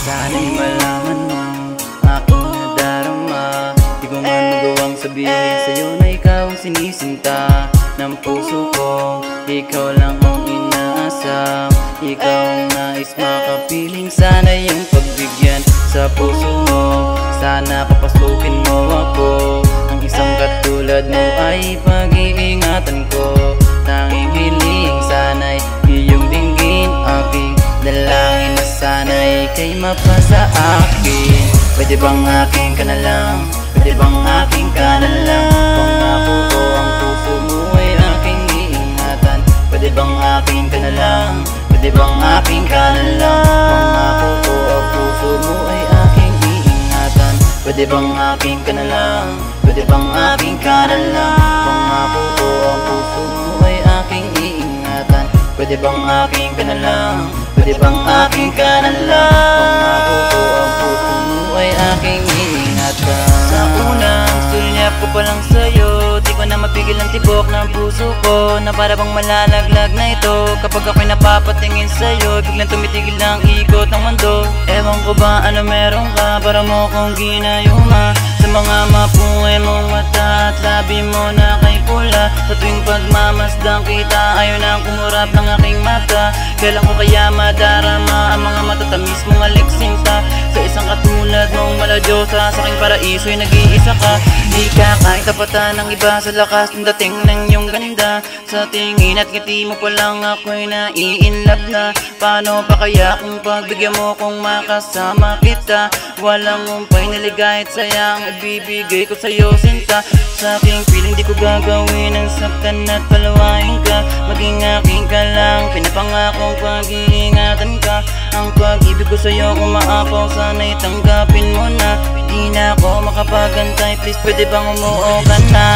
Sana'y malaman mo aking nadarama. Di ko man magawang sabihin sa'yo na ikaw ang sinisinta ng puso ko. Ikaw lang ang inaasam, ikaw ang nais makapiling. Sana yung pagbigyan sa puso mo, sana papasukin mo ako. Ang isang katulad mo ay pag-iingatan ko. Tanging hiling sana'y iyong dinggin aking dalangin na sana'y ika'y mapasa akin. Pwede bang aking ka na lang? Pwede bang aking ka na lang? Pangako ko ang puso mo ay aking iingatan. Pwede bang aking ka na lang? Pwede bang aking ka na lang? Pangako ko ang puso mo ay aking iingatan. Pwede bang aking ka na lang? Pwede bang aking ka na lang? Pangako ko ang puso mo ay aking iingatan. Pwede bang aking ka na lang? Pwede bang aking ka na lang? Pangako ko ang puso mo ay aking iingatan. Sa unang sulyap ko pa lang sa'yo, di ko na mapigil ang tibok ng puso ko, na para bang malalaglag na ito. Kapag ako'y napapatingin sa'yo, biglang tumitigil ng ikot ng mundo. Ewan ko ba ano meron ka, para mo kong ginayuma. Sa mga mapuhay mong mata at labi mo na kay pula. Sa tuwing pagmamasdang kita, ayaw nang kumurap ng aking mata. Kailan ko kaya madarama ang mga matatamis mong aliksinta? Sa isang katulad mong maladyosa, sa aking paraiso'y nag-iisa ka. Di ka kahit tapatan ng iba sa lakas ng dating ng iyong ganda. Sa tingin at ngiti mo pa lang ako'y nai-inlove na. Paano pa kaya kung pagbigyan mo kung makasama kita? Walang umpay naligay at sayang ibibigay ko sa'yo sinta. Sa aking piling di ko gagawin ang saktan at palawain ka. Maging aking ka lang, pinapangakong pag-iingatan ka. Ang pag-ibig ko sa'yo umaapaw, sana'y tanggapin mo na. Di na ako makapagantay, please pwede bang umuo ka na?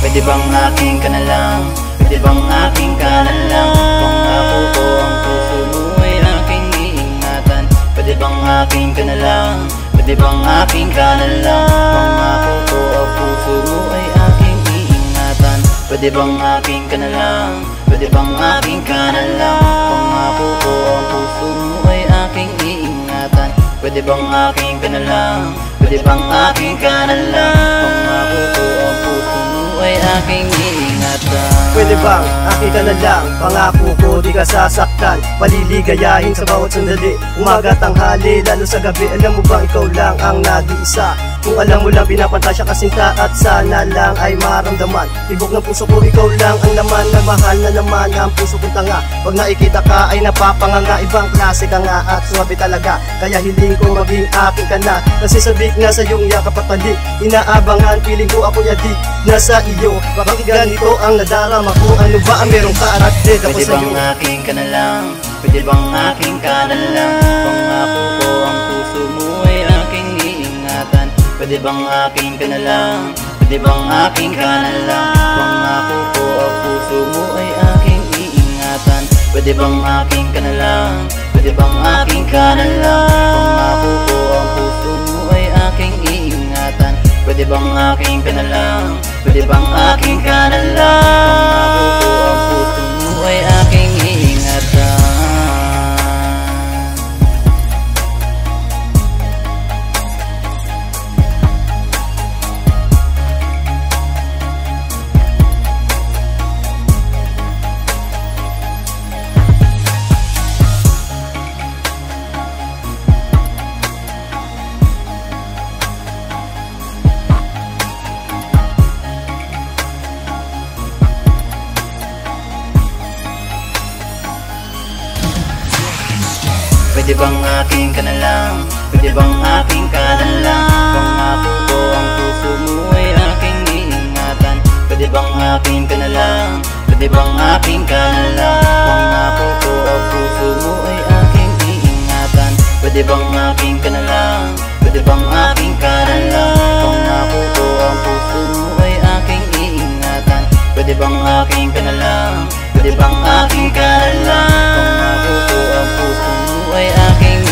Pwede bang aking ka na lang? Pwede bang aking ka na lang? Pangako ko ang puso mo ay aking iingatan. Pwede bang aking ka na lang? Pwede bang aking ka na lang? Pangako ko ang puso mo ay aking iingatan. Pwede bang aking ka na lang? Pwede bang aking ka na lang? Pangako ko ang puso mo ay aking iingatan. Pwede bang aking ka na lang? Pwede bang aking ka na lang? Pangako ko ang puso mo ay aking iingatan. Pwede bang aking ka na lang? Pangako ko di ka sasaktan. Paliligayahin sa bawat sandali, umaga, tanghali, lalo sa gabi. Alam mo bang ikaw lang ang nag-iisa? Kung alam mo lang pinapantasya kasinta, at sana lang ay maramdaman. Tibok ng puso ko, ikaw lang ang laman, na mahal na naman ang puso kong tanga. Pag nakikita ka ay napapanganga, ibang klase ka nga at sumabi talaga. Kaya hiling ko maging akin ka na, kasi sabik na sa iyong yakap at talik. Inaabangan, piling ko ako'y adik na sa iyo. Bakit ganito ang nadarama ko? Ano ba ang merong ka-aratid ako pwede sa iyo? Pwede bang aking ka na lang? Pwede bang aking ka na lang? Pangako ko ang puso mo ay aking iingatan. Pwede bang aking ka na lang? Pwede bang aking ka na lang? Pangako ko ang puso mo ay aking iingatan. Pwede bang aking ka na lang? Pwede bang aking ka na lang? Pangako ko ang puso mo ay aking iingatan. Pwede bang aking ka na lang? Pwede bang aking ka na lang? Pangako ko ang puso mo ay aking iingatan. Pwede bang aking ka na lang? Pwede bang aking ka na lang? Pangako ko ang puso mo ay aking iingatan. Pwede bang aking ka na lang? Pwede bang aking ka na lang? Pangako ko ang puso mo ay aking iingatan. Pwede bang aking ka na lang? Pwede bang aking ka na lang? Pangako ko ang puso mo ay aking iingatan. Pwede bang aking ka na lang? Pwede bang aking ka na lang? Pangako ko ang puso mo ay aking